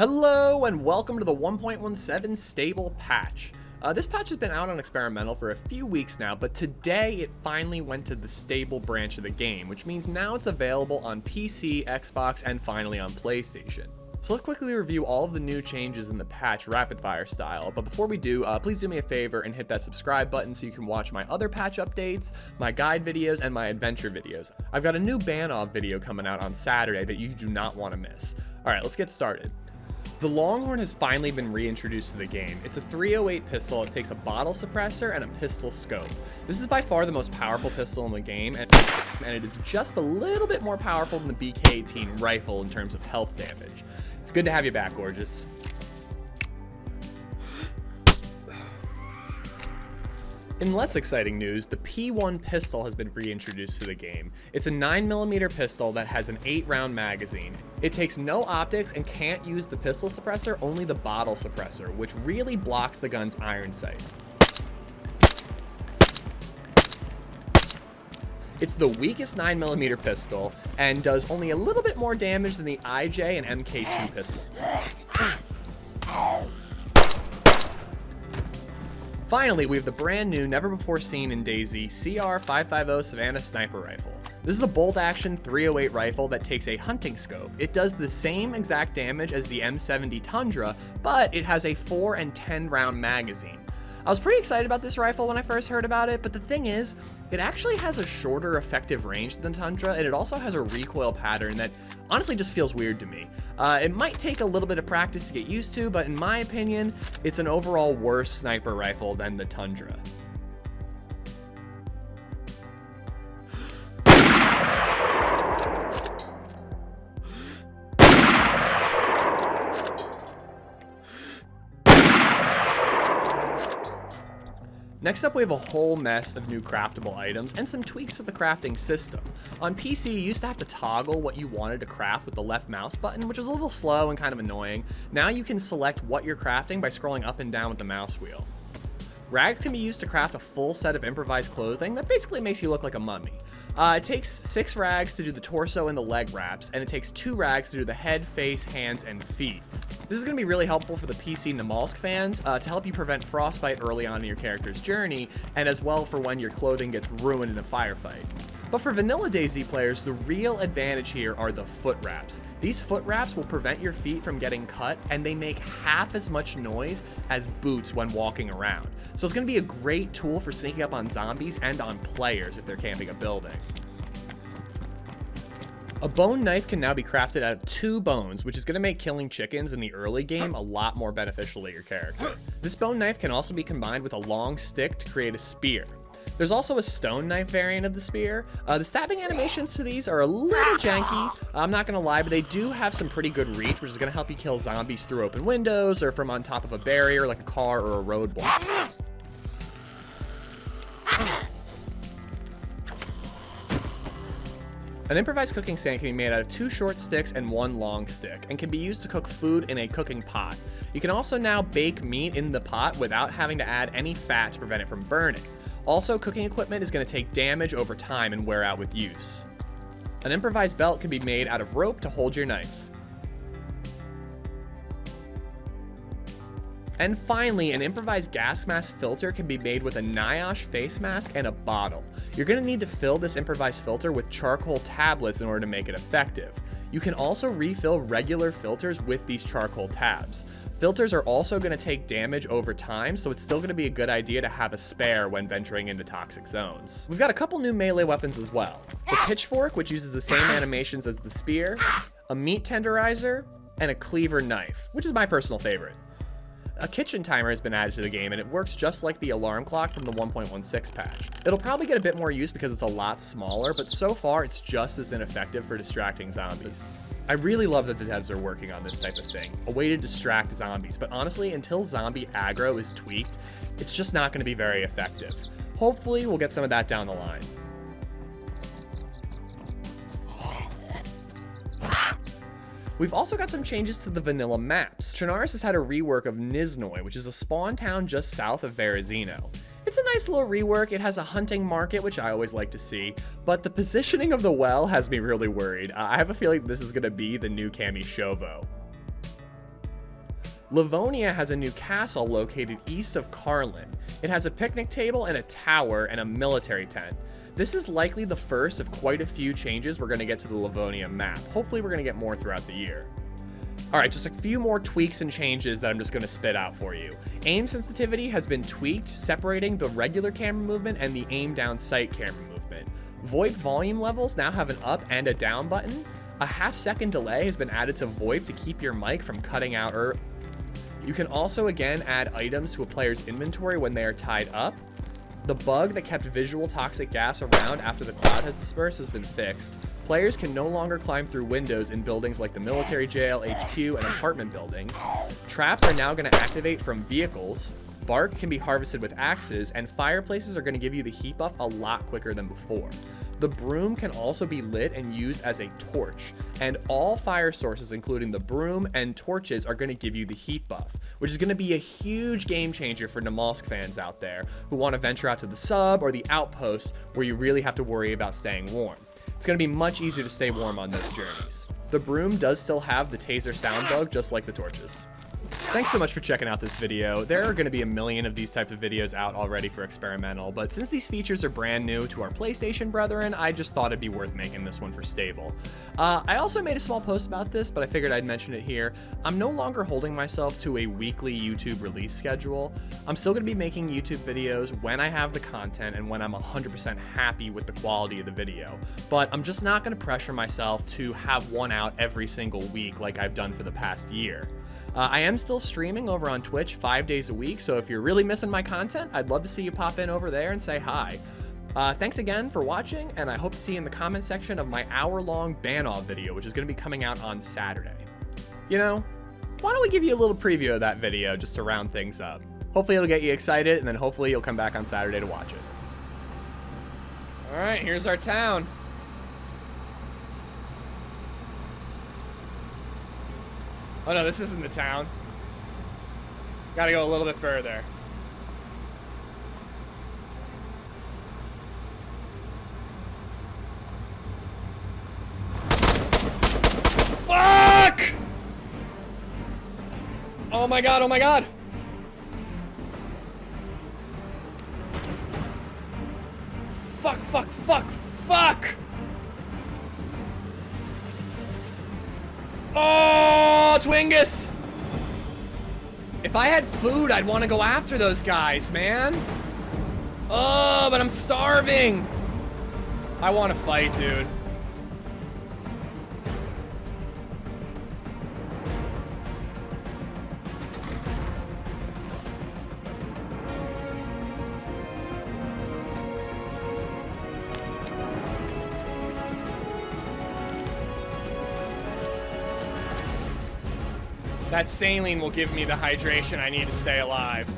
Hello and welcome to the 1.17 stable patch. This patch has been out on experimental for a few weeks now, but today it finally went to the stable branch of the game, which means now it's available on PC, Xbox, and finally on PlayStation. So let's quickly review all of the new changes in the patch rapid fire style, but before we do, please do me a favor and hit that subscribe button so you can watch my other patch updates, my guide videos, and my adventure videos. I've got a new Banov video coming out on Saturday that you do not want to miss. Alright, let's get started. The Longhorn has finally been reintroduced to the game. It's a 308 pistol. It takes a bottle suppressor and a pistol scope. This is by far the most powerful pistol in the game, and it is just a little bit more powerful than the BK-18 rifle in terms of health damage. It's good to have you back, gorgeous. In less exciting news, the P1 pistol has been reintroduced to the game. It's a 9mm pistol that has an 8-round magazine. It takes no optics and can't use the pistol suppressor, only the bottle suppressor, which really blocks the gun's iron sights. It's the weakest 9mm pistol and does only a little bit more damage than the IJ and MK2 pistols. Finally, we have the brand new, never before seen in DayZ CR550 Savannah sniper rifle. This is a bolt-action 308 rifle that takes a hunting scope. It does the same exact damage as the M70 Tundra, but it has a 4 and 10 round magazine. I was pretty excited about this rifle when I first heard about it, but the thing is, it actually has a shorter effective range than Tundra, and it also has a recoil pattern that honestly just feels weird to me. It might take a little bit of practice to get used to, but in my opinion, it's an overall worse sniper rifle than the Tundra. Next up, we have a whole mess of new craftable items and some tweaks to the crafting system. On PC, you used to have to toggle what you wanted to craft with the left mouse button, which was a little slow and kind of annoying. Now you can select what you're crafting by scrolling up and down with the mouse wheel. Rags can be used to craft a full set of improvised clothing that basically makes you look like a mummy. It takes 6 rags to do the torso and the leg wraps, and it takes 2 rags to do the head, face, hands, and feet. This is going to be really helpful for the PC Namalsk fans to help you prevent frostbite early on in your character's journey, and as well for when your clothing gets ruined in a firefight. But for vanilla DayZ players, the real advantage here are the foot wraps. These foot wraps will prevent your feet from getting cut, and they make half as much noise as boots when walking around. So it's going to be a great tool for sneaking up on zombies and on players if they're camping a building. A bone knife can now be crafted out of 2 bones, which is going to make killing chickens in the early game a lot more beneficial to your character. This bone knife can also be combined with a long stick to create a spear. There's also a stone knife variant of the spear. The stabbing animations to these are a little janky, I'm not gonna lie, but they do have some pretty good reach, which is gonna help you kill zombies through open windows or from on top of a barrier like a car or a roadblock. An improvised cooking stand can be made out of 2 short sticks and 1 long stick, and can be used to cook food in a cooking pot. You can also now bake meat in the pot without having to add any fat to prevent it from burning. Also, cooking equipment is going to take damage over time and wear out with use. An improvised belt can be made out of rope to hold your knife. And finally, an improvised gas mask filter can be made with a NIOSH face mask and a bottle. You're going to need to fill this improvised filter with charcoal tablets in order to make it effective. You can also refill regular filters with these charcoal tabs. Filters are also going to take damage over time, so it's still going to be a good idea to have a spare when venturing into toxic zones. We've got a couple new melee weapons as well. The pitchfork, which uses the same animations as the spear, a meat tenderizer, and a cleaver knife, which is my personal favorite. A kitchen timer has been added to the game, and it works just like the alarm clock from the 1.16 patch. It'll probably get a bit more use because it's a lot smaller, but so far it's just as ineffective for distracting zombies. I really love that the devs are working on this type of thing, a way to distract zombies, but honestly, until zombie aggro is tweaked, it's just not going to be very effective. Hopefully, we'll get some of that down the line. We've also got some changes to the vanilla maps. Chernarus has had a rework of Nizhnoy, which is a spawn town just south of Berezino. It's a nice little rework. It has a hunting market, which I always like to see, but the positioning of the well has me really worried. I have a feeling this is going to be the new Kami Shovo. Livonia has a new castle located east of Carlin. It has a picnic table and a tower and a military tent. This is likely the first of quite a few changes we're going to get to the Livonia map. Hopefully we're going to get more throughout the year. Alright, just a few more tweaks and changes that I'm just going to spit out for you. Aim sensitivity has been tweaked, separating the regular camera movement and the aim down sight camera movement. VoIP volume levels now have an up and a down button. A half-second delay has been added to VoIP to keep your mic from cutting out early. You can also again add items to a player's inventory when they are tied up. The bug that kept visual toxic gas around after the cloud has dispersed has been fixed. Players can no longer climb through windows in buildings like the military jail, HQ, and apartment buildings. Traps are now going to activate from vehicles. Bark can be harvested with axes, and fireplaces are going to give you the heat buff a lot quicker than before. The broom can also be lit and used as a torch, and all fire sources, including the broom and torches, are going to give you the heat buff, which is going to be a huge game changer for Namalsk fans out there who want to venture out to the sub or the outpost where you really have to worry about staying warm. It's going to be much easier to stay warm on those journeys. The broom does still have the taser sound bug, just like the torches. Thanks so much for checking out this video. There are going to be a million of these types of videos out already for experimental, but since these features are brand new to our PlayStation brethren, I just thought it'd be worth making this one for stable. I also made a small post about this, but I figured I'd mention it here. I'm no longer holding myself to a weekly YouTube release schedule. I'm still going to be making YouTube videos when I have the content and when I'm 100% happy with the quality of the video, but I'm just not going to pressure myself to have one out every single week like I've done for the past year. I am still streaming over on Twitch 5 days a week, so if you're really missing my content, I'd love to see you pop in over there and say hi. Thanks again for watching, and I hope to see you in the comment section of my hour-long Banov video, which is going to be coming out on Saturday. You know, why don't we give you a little preview of that video just to round things up. Hopefully it'll get you excited, and then hopefully you'll come back on Saturday to watch it. Alright, here's our town. Oh no, this isn't the town. Gotta go a little bit further. Fuck! Oh my god, oh my god! Fuck, fuck, fuck, fuck! Oh, Twingus! If I had food, I'd want to go after those guys, man. Oh, but I'm starving. I want to fight, dude. That saline will give me the hydration I need to stay alive.